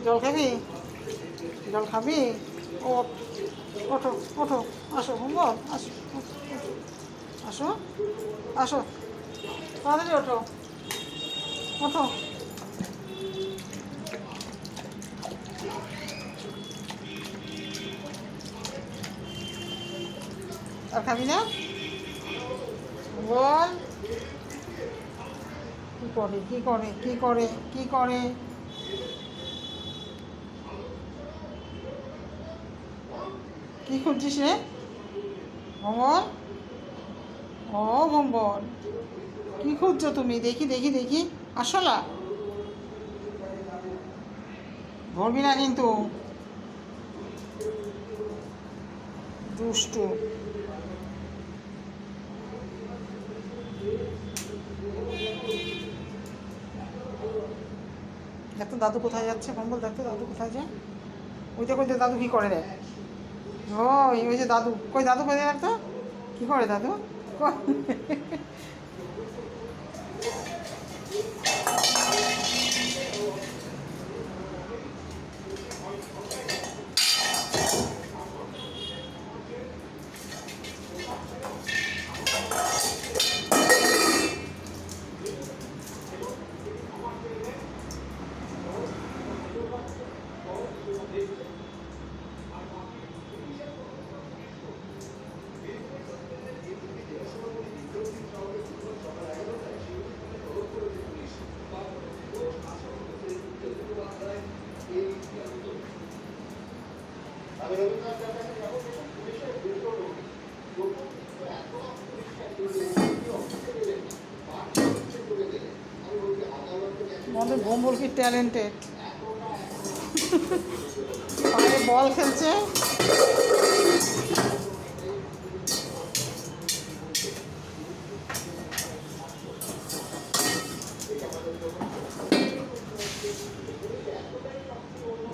জল খাবি? জল খাবি? ওঠ, ওঠো ওঠো, আসো ভম্বল, আসো আসো আসো, তাড়াতাড়ি ওঠো ওঠো। আর খাবি না? বল। কি করে কি করে কি করে কি করে? কি খুঁজছিস রে ভম্বল? ও ভম্বল, কি খুঁজছো তুমি? দেখি দেখি দেখি, আসলা ধরবি না কিন্তু, দুষ্টু। দেখতো দাদু কোথায় যাচ্ছে ভম্বল, দেখতো দাদু কোথায় যায়। ওইটা কই দাদু কি করে রে? ওই যে দাদু, কই দাদু কই দেখতো কি করে দাদু? আমাদের ভম্বল কি ট্যালেন্টেড, পায়ে বল খেলছে।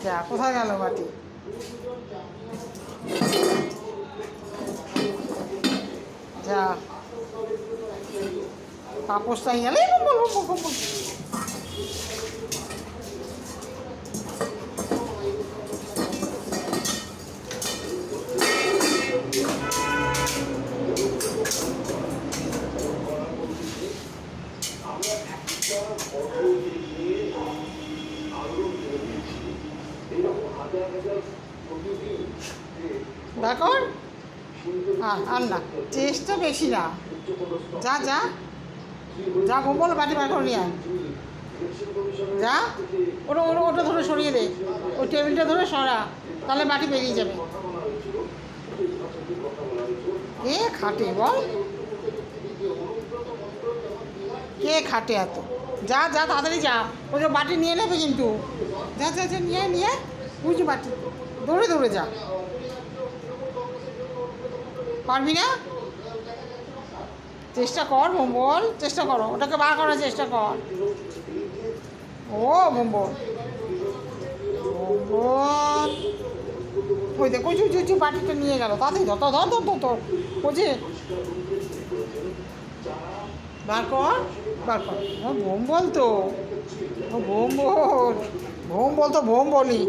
যা, কোথায় গেল বাটি? যা, পাপোসটাই গেলে দেখো। আর না, চেষ্টা বেশি না। যা যা যা ভম্বল, বাটি বার করে নিয়ে আয়। যা, ওটা ওটা ওটা ধরে সরিয়ে দে, ওই টেবিলটা ধরে সরা, তাহলে বাটি বেরিয়ে যাবে। কে খাটে বল? কে খাটে এত? যা যা, তাড়াতাড়ি যা, ওই যে বাটি নিয়ে নেবে কিন্তু। যা যা যা, নিয়ে নিয়ে বুঝি বাটি, দৌড়ে দৌড়ে যা। পারবি না? চেষ্টা কর ভম্বল, চেষ্টা করো, ওটাকে বার করার চেষ্টা কর। ও ভম্বল, ভম্বল, ওই দেখ ওই চুচু বাটিটা নিয়ে গেল, তাড়াতাড়ি ধর ধর ধর ধর ধর, বুঝে বার কর, বার কর। ভম্বল তো, ভম্বল, ভম্বল তো ভম্বলই।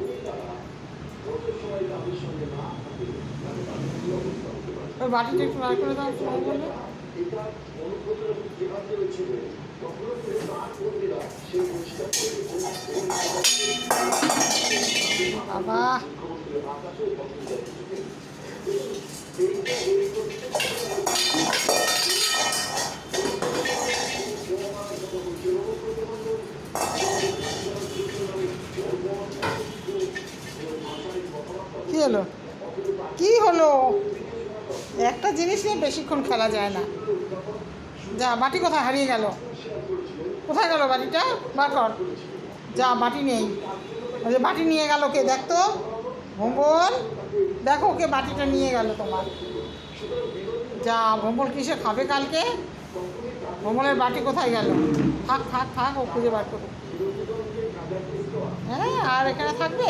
ওই বাটিটা একটু বার করে দাও ভম্বলে। বাবা, কি হলো? কি হলো? একটা জিনিস নিয়ে বেশিক্ষণ খেলা যায় না। যা, বাটি কোথায় হারিয়ে গেল? কোথায় গেল বাটিটা? বার কর। যা, বাটি নেই। ওই যে বাটি নিয়ে গেল কে, দেখতো ভম্বল, দেখো কে বাটিটা নিয়ে গেল তোমার। যা, ভম্বল কিসে খাবে কালকে? ভম্বলের বাটি কোথায় গেল? থাক থাক থাক, ও খুঁজে বার করো। হ্যাঁ, আর এখানে থাকবে?